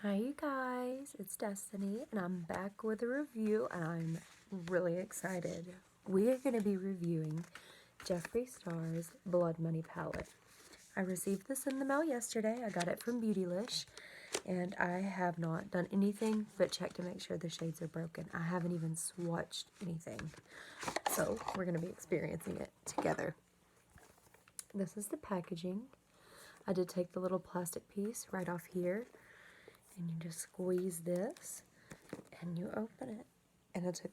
Hi you guys, it's Destiny and I'm back with a review and I'm really excited. We are going to be reviewing Jeffree Star's Blood Money palette. I received this in the mail yesterday. I got it from Beautylish and I have not done anything but check to make sure the shades are broken. I haven't even swatched anything. So we're going to be experiencing it together. This is the packaging. I did take the little plastic piece right off here. And you just squeeze this and you open it. And I took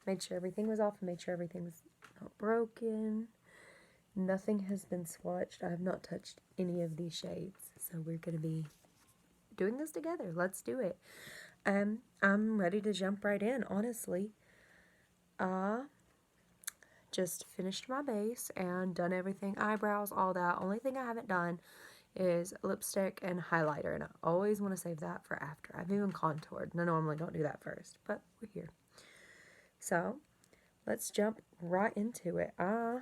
made sure everything was off and made sure everything was not broken. Nothing has been swatched. I have not touched any of these shades. So we're going to be doing this together. Let's do it. I'm ready to jump right in, honestly. Just finished my base and done everything. Eyebrows, all that. Only thing I haven't done is lipstick and highlighter, and I always want to save that for after. I've even contoured, and I normally don't do that first, but we're here. So, let's jump right into it. I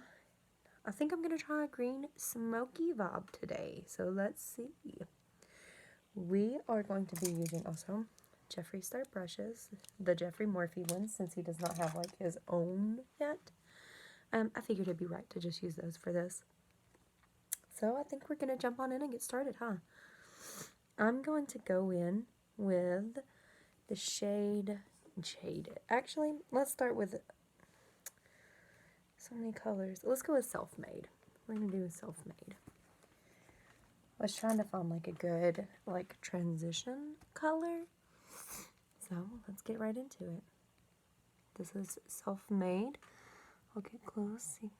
think I'm going to try a green smoky vibe today, so let's see. We are going to be using also Jeffree Star brushes, the Jeffree Morphe ones, since he does not have like his own yet. I figured it'd be right to just use those for this. So I think we're going to jump on in and get started, huh? I'm going to go in with the shade. Actually, let's start with so many colors. Let's go with Self-Made. We're going to do Self-Made. I was trying to find like a good like transition color. So let's get right into it. This is Self-Made. I'll get close. See.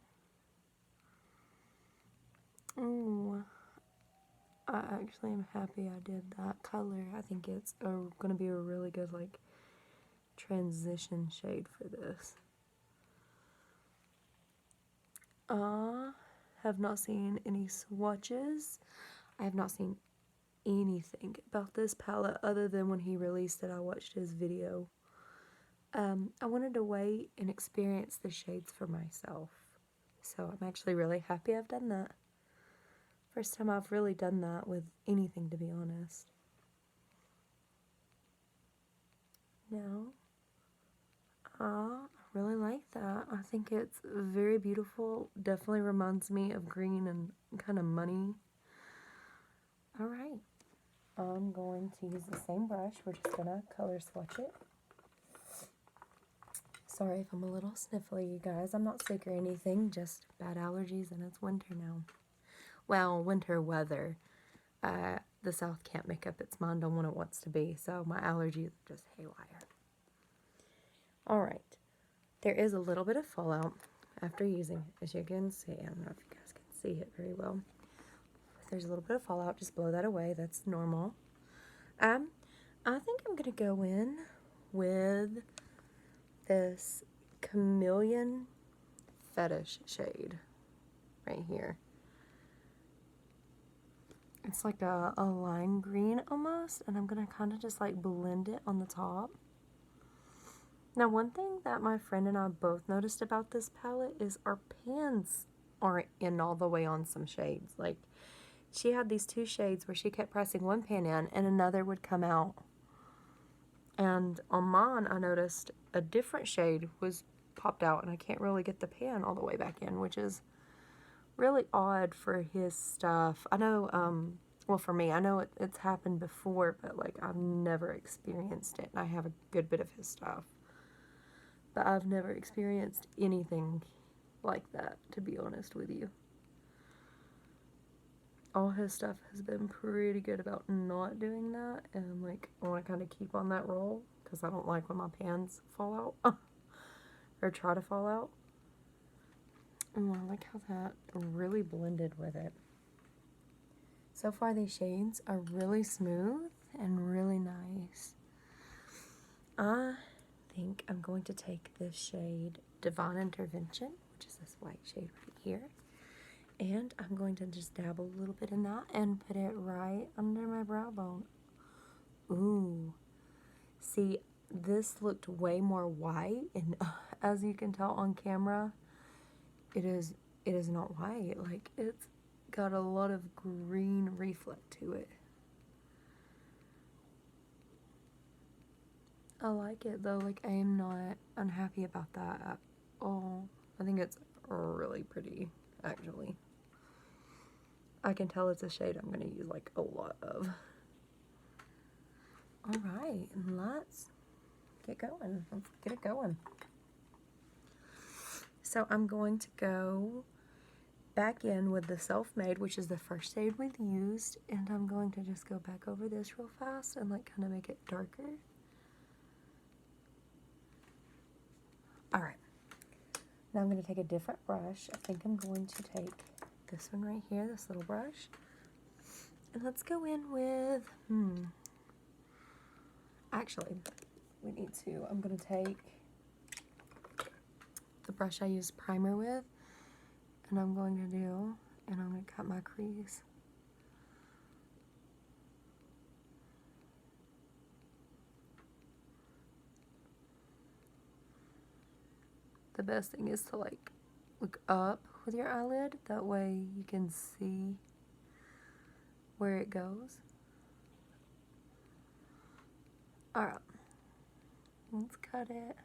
Ooh. I actually am happy I did that color. I think it's going to be a really good like transition shade for this. Have not seen any swatches. I have not seen anything about this palette other than when he released it. I watched his video. I wanted to wait and experience the shades for myself. So I'm actually really happy I've done that. First time I've really done that with anything, to be honest. Now, I really like that. I think it's very beautiful. Definitely reminds me of green and kind of money. Alright. I'm going to use the same brush. We're just going to color swatch it. Sorry if I'm a little sniffly, you guys. I'm not sick or anything, just bad allergies, and it's winter now. Well, winter weather. The South can't make up its mind on what it wants to be, so my allergies are just haywire. Alright. There is a little bit of fallout after using it, as you can see. I don't know if you guys can see it very well. If there's a little bit of fallout, just blow that away. That's normal. I think I'm going to go in with this Chameleon Fetish shade right here. It's like a lime green almost, and I'm going to kind of just like blend it on the top. Now, one thing that my friend and I both noticed about this palette is our pans aren't in all the way on some shades. Like, she had these two shades where she kept pressing one pan in and another would come out. And on mine, I noticed a different shade was popped out, and I can't really get the pan all the way back in, which is really odd for his stuff. I know, well, for me, I know it's happened before, but, like, I've never experienced it, and I have a good bit of his stuff. But I've never experienced anything like that, to be honest with you. All his stuff has been pretty good about not doing that, and like I want to kind of keep on that roll because I don't like when my pans fall out or try to fall out. Oh, I like how that really blended with it. So far these shades are really smooth and really nice. I think I'm going to take this shade Divine Intervention, which is this white shade right here. And I'm going to just dabble a little bit in that and put it right under my brow bone. Ooh. See, this looked way more white, and as you can tell on camera, it is not white. Like, it's got a lot of green reflect to it. I like it though, like I am not unhappy about that at all. I think it's really pretty, actually. I can tell it's a shade I'm going to use like a lot of. Alright, let's get going. Let's get it going. So I'm going to go back in with the Self-Made, which is the first shade we've used, and I'm going to just go back over this real fast and like kind of make it darker. Alright, now I'm going to take a different brush. I think I'm going to take this one right here, this little brush, and let's go in with, actually, I'm going to take the brush I used primer with, and I'm going to cut my crease. The best thing is to like look up with your eyelid, that way you can see where it goes. Alright, let's cut it.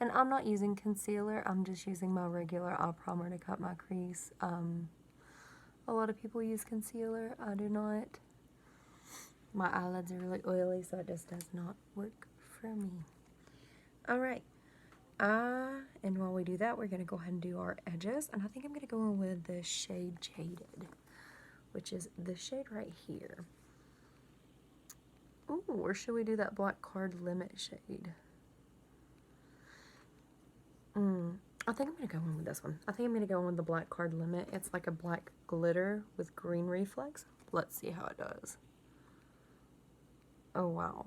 And I'm not using concealer, I'm just using my regular eye primer to cut my crease. A lot of people use concealer, I do not. My eyelids are really oily, so it just does not work for me. Alright, and while we do that, we're going to go ahead and do our edges. And I think I'm going to go in with the shade Jaded, which is this shade right here. Ooh, or should we do that Black Card Limit shade? I think I'm going to go in with this one. I think I'm going to go in with the Black Card Limit. It's like a black glitter with green reflex. Let's see how it does. Oh, wow.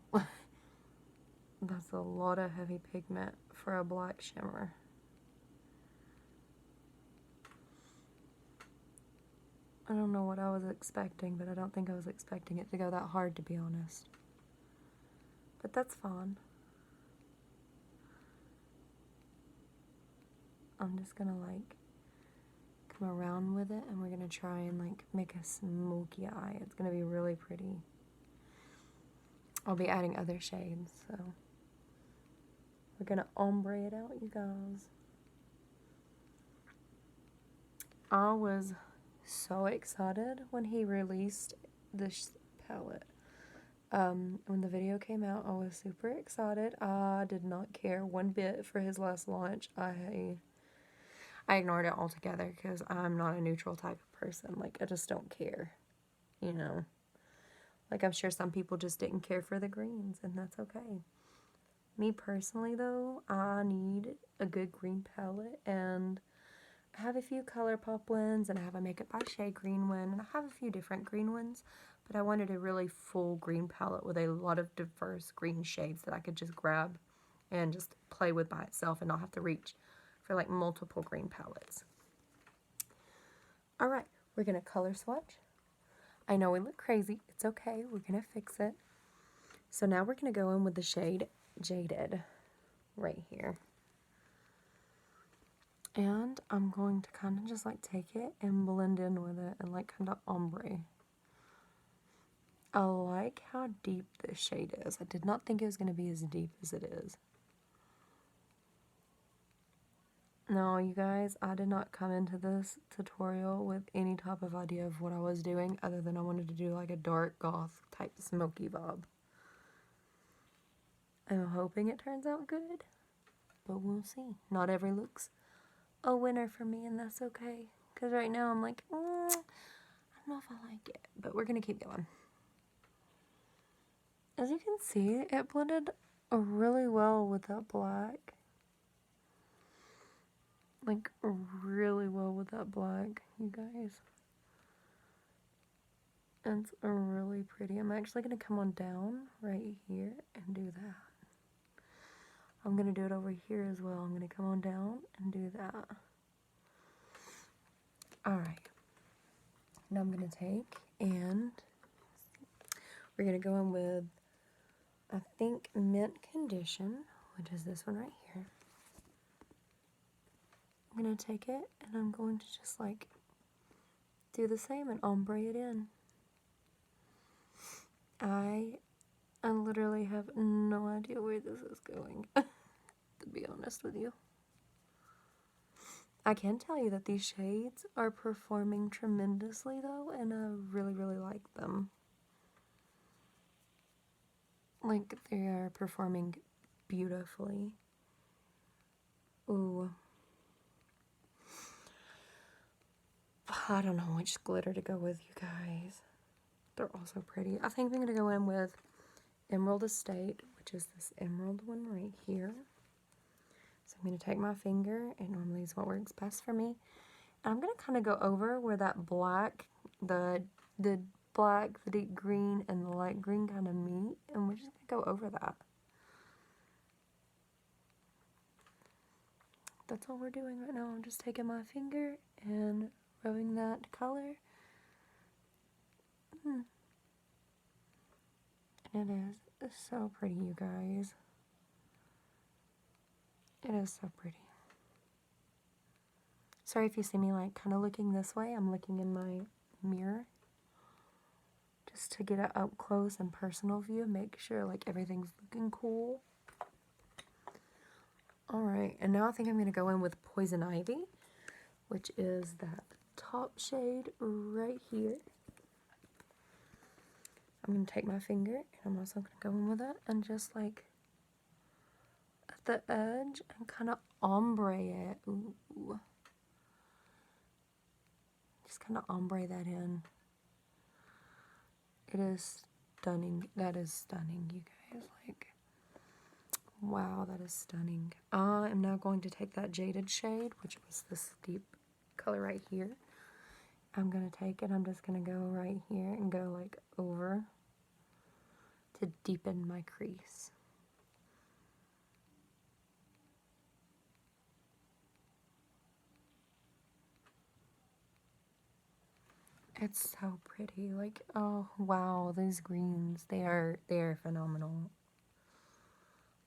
That's a lot of heavy pigment for a black shimmer. I don't know what I was expecting, but I don't think I was expecting it to go that hard, to be honest. But that's fine. I'm just gonna like come around with it, and we're gonna try and like make a smoky eye. It's gonna be really pretty. I'll be adding other shades, so we're gonna ombre it out, you guys. I was so excited when he released this palette. When the video came out, I was super excited. I did not care one bit for his last launch. I ignored it altogether because I'm not a neutral type of person. Like, I just don't care, you know. Like, I'm sure some people just didn't care for the greens, and that's okay. Me personally, though, I need a good green palette, and I have a few ColourPop ones, and I have a Makeup by Shea green one, and I have a few different green ones, but I wanted a really full green palette with a lot of diverse green shades that I could just grab and just play with by itself and not have to reach for like multiple green palettes. Alright, we're going to color swatch. I know we look crazy. It's okay. We're going to fix it. So now we're going to go in with the shade Jaded right here. And I'm going to kind of just like take it and blend in with it and like kind of ombre. I like how deep this shade is. I did not think it was going to be as deep as it is. No, you guys, I did not come into this tutorial with any type of idea of what I was doing other than I wanted to do like a dark goth type smoky vibe. I'm hoping it turns out good, but we'll see. Not every look's a winner for me, and that's okay. Because right now I'm like, I don't know if I like it, but we're going to keep going. As you can see, it blended really well with that black. Like, really well with that black, you guys. It's really pretty. I'm actually going to come on down right here and do that. I'm going to do it over here as well. I'm going to come on down and do that. Alright. Now I'm going to take and we're going to go in with, I think, Mint Condition, which is this one right here. I'm going to take it and I'm going to just like do the same and ombre it in. I I literally have no idea where this is going, to be honest with you. I can tell you that these shades are performing tremendously though, and I really, really like them. Like, they are performing beautifully. Ooh. I don't know which glitter to go with, you guys. They're all so pretty. I think I'm going to go in with Emerald Estate, which is this emerald one right here. So I'm going to take my finger, and normally is what works best for me. And I'm going to kind of go over where that black, the black, the deep green, and the light green kind of meet. And we're just going to go over that. That's all we're doing right now. I'm just taking my finger and rubbing that color. And it is so pretty, you guys. It is so pretty. Sorry if you see me like kind of looking this way. I'm looking in my mirror just to get an up close and personal view, make sure like everything's looking cool. Alright, and now I think I'm going to go in with Poison Ivy, which is that top shade right here. I'm going to take my finger, and I'm also going to go in with it, and just like at the edge, and kind of ombre it. Ooh. Just kind of ombre that in. It is stunning. That is stunning, you guys. Like, wow, that is stunning. I am now going to take that Jaded shade, which was this deep color right here. I'm going to take it, I'm just going to go right here and go like over to deepen my crease. It's so pretty. Like, oh wow, these greens, they are phenomenal.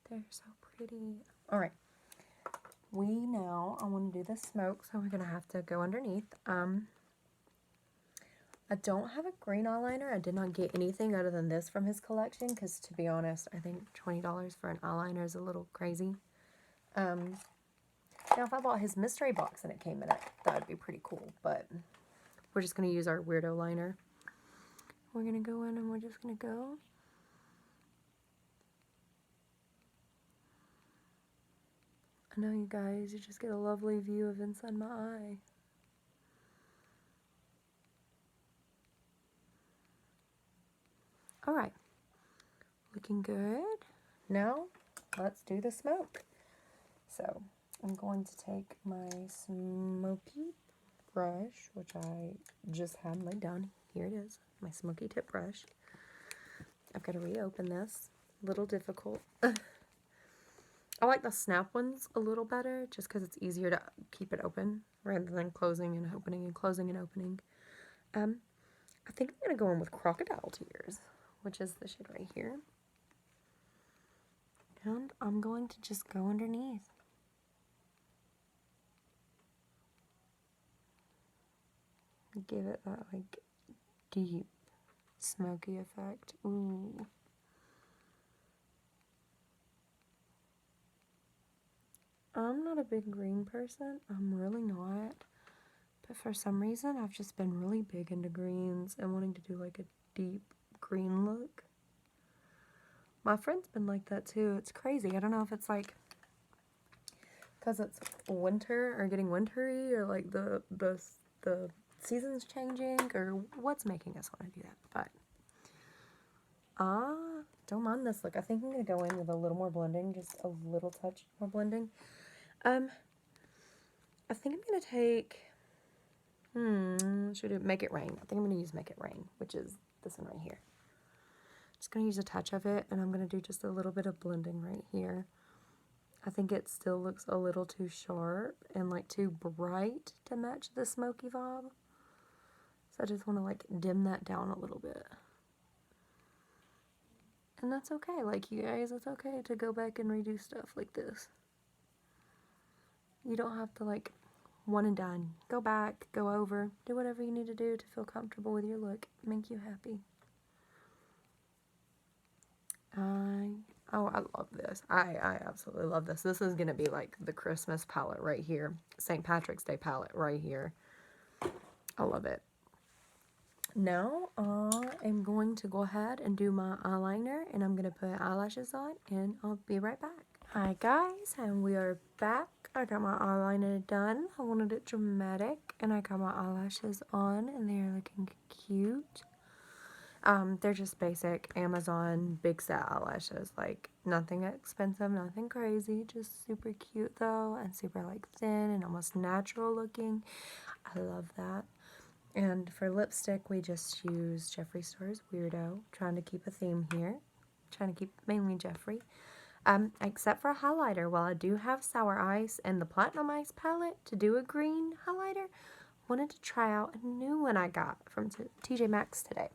They're so pretty. All right. I want to do the smoke, so we're going to have to go underneath. I don't have a green eyeliner. I did not get anything other than this from his collection, because to be honest, I think $20 for an eyeliner is a little crazy. Now if I bought his mystery box and it came in it, that would be pretty cool, but we're just going to use our weirdo liner. We're going to go in and we're just going to go. I know, you guys, you just get a lovely view of inside my eye. Alright, looking good. Now, let's do the smoke. So, I'm going to take my smoky brush, which I just had laid down. Here it is, my smoky tip brush. I've got to reopen this. A little difficult. I like the snap ones a little better, just because it's easier to keep it open, rather than closing and opening and closing and opening. I think I'm going to go in with Crocodile Tears, which is the shade right here. And I'm going to just go underneath. Give it that, like, deep, smoky effect. Ooh. I'm not a big green person. I'm really not. But for some reason, I've just been really big into greens and wanting to do, like, a deep green look. My friend's been like that, too. It's crazy. I don't know if it's, like, because it's winter or getting wintry, or, like, the season's changing, or what's making us want to do that. But don't mind this look. I think I'm going to go in with a little more blending, just a little touch more blending. I think I'm going to take, should it Make It Rain? I think I'm going to use Make It Rain, which is this one right here. Just going to use a touch of it, and I'm going to do just a little bit of blending right here. I think it still looks a little too sharp and like too bright to match the smoky vibe. So I just want to like dim that down a little bit. And that's okay, like, you guys, it's okay to go back and redo stuff like this. You don't have to, like, one and done. Go back, go over, do whatever you need to do to feel comfortable with your look, make you happy. Oh, I love this. I absolutely love this. This is going to be like the Christmas palette right here. St. Patrick's Day palette right here. I love it. Now, I'm going to go ahead and do my eyeliner, and I'm going to put eyelashes on, and I'll be right back. Hi guys, and we are back. I got my eyeliner done. I wanted it dramatic, and I got my eyelashes on, and they're looking cute. They're just basic Amazon big set eyelashes, like nothing expensive, nothing crazy, just super cute though, and super like thin and almost natural looking. I love that. And for lipstick, we just use Jeffree Star's Weirdo, trying to keep a theme here, trying to keep mainly Jeffree. Except for a highlighter, while I do have Sour Ice and the Platinum Ice palette to do a green highlighter, wanted to try out a new one I got from TJ Maxx today.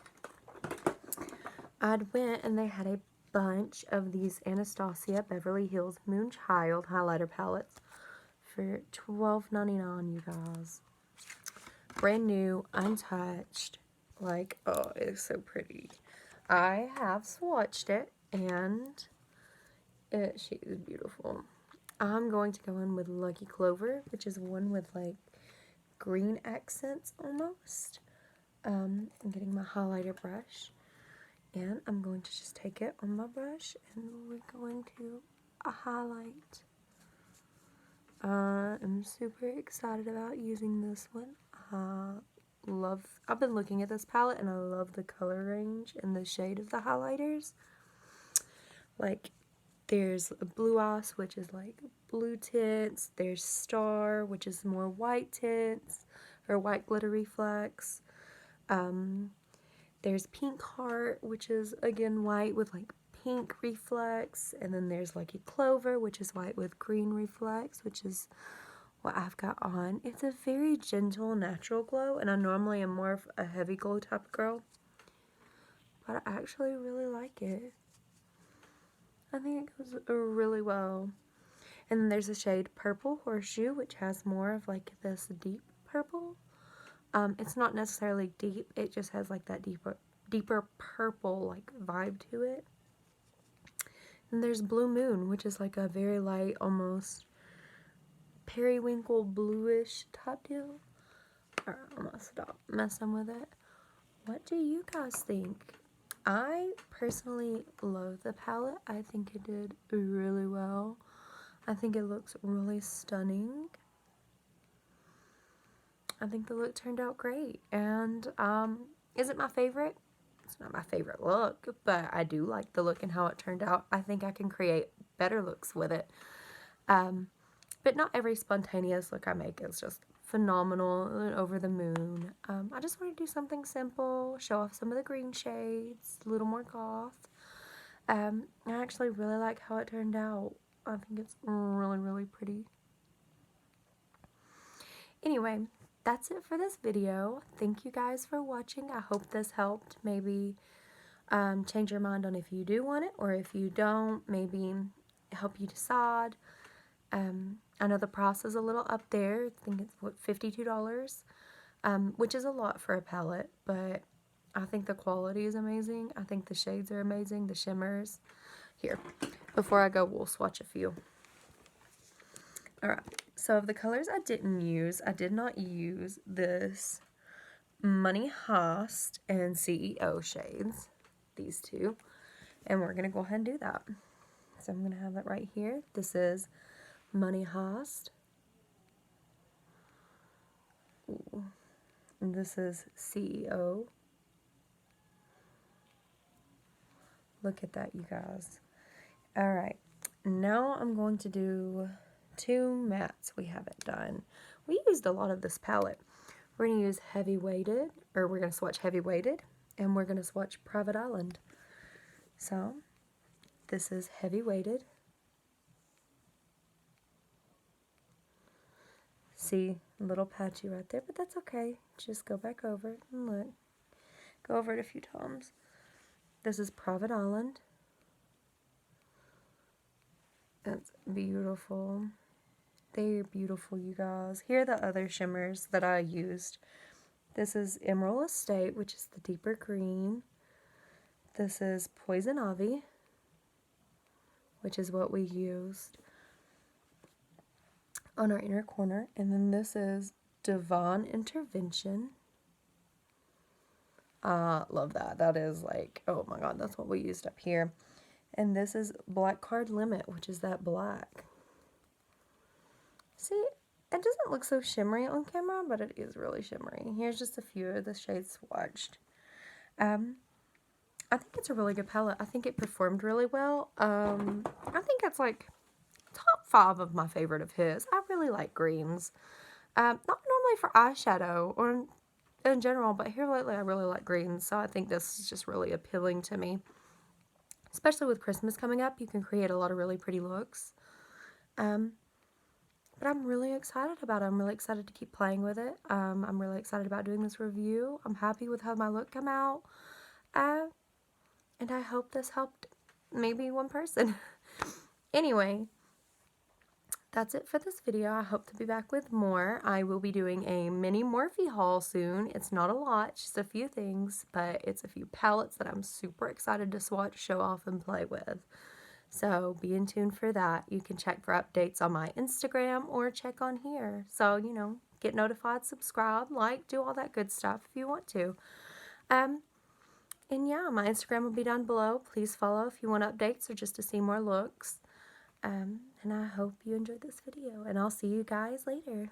I went and they had a bunch of these Anastasia Beverly Hills Moonchild highlighter palettes for $12.99, you guys. Brand new, untouched. Like, oh, it's so pretty. I have swatched it, and she is beautiful. I'm going to go in with Lucky Clover, which is one with like green accents almost. I'm getting my highlighter brush, and I'm going to just take it on my brush, and we're going to highlight. I'm super excited about using this one. I've been looking at this palette, and I love the color range and the shade of the highlighters. Like, there's Blue Ice, which is like blue tints. There's Star, which is more white tints, or white glitter reflex. There's Pink Heart, which is again white with like pink reflex. And then there's Lucky Clover, which is white with green reflex, which is what I've got on. It's a very gentle, natural glow, and I normally am more of a heavy glow type of girl, but I actually really like it. I think it goes really well. And then there's a shade Purple Horseshoe, which has more of like this deep purple. It's not necessarily deep, it just has like that deeper purple like vibe to it. And there's Blue Moon, which is like a very light, almost periwinkle bluish type deal. Alright, I'm gonna stop messing with it. What do you guys think? I personally love the palette. I think it did really well. I think it looks really stunning. I think the look turned out great. And is it my favorite? It's not my favorite look, but I do like the look and how it turned out. I think I can create better looks with it. But not every spontaneous look I make is just phenomenal and over the moon. I just want to do something simple, show off some of the green shades, a little more goth. I actually really like how it turned out. I think it's really, really pretty. Anyway, that's it for this video. Thank you guys for watching. I hope this helped maybe change your mind on if you do want it, or if you don't, maybe help you decide. I know the price is a little up there. I think it's, what, $52? Which is a lot for a palette, but I think the quality is amazing. I think the shades are amazing, the shimmers. Here, before I go, we'll swatch a few. Alright, so of the colors I did not use this Money Heist and CEO shades, these two, and we're going to go ahead and do that. So I'm going to have that right here. This is Money Heist. Ooh. And this is CEO. Look at that, you guys. Alright, now I'm going to do two mattes we haven't done. We used a lot of this palette. We're going to use Heavy Weighted, or we're going to swatch Heavy Weighted, and we're going to swatch Private Island. So, this is Heavy Weighted. See, a little patchy right there, but that's okay. Just go back over it and look. Go over it a few times. This is Private Island. That's beautiful. They're beautiful, you guys. Here are the other shimmers that I used. This is Emerald Estate, which is the deeper green. This is Poison Ivy. which is what we used on our inner corner. And then this is Divine Intervention. Love that. That is like, oh my god, that's what we used up here. And this is Black Card Limit, which is that black. See, it doesn't look so shimmery on camera, but it is really shimmery. Here's just a few of the shades swatched. I think it's a really good palette. I think it performed really well. I think it's like top 5 of my favorite of his. I really like greens. Not normally for eyeshadow or in general, but here lately I really like greens. So I think this is just really appealing to me. Especially with Christmas coming up, you can create a lot of really pretty looks. But I'm really excited about it. I'm really excited to keep playing with it. I'm really excited about doing this review. I'm happy with how my look came out. And I hope this helped maybe one person. Anyway, that's it for this video. I hope to be back with more. I will be doing a mini Morphe haul soon. It's not a lot, just a few things, but it's a few palettes that I'm super excited to swatch, show off, and play with. So be in tune for that. You can check for updates on my Instagram or check on here. So, you know, get notified, subscribe, like, do all that good stuff if you want to. And yeah, my Instagram will be down below. Please follow if you want updates or just to see more looks. And I hope you enjoyed this video, and I'll see you guys later.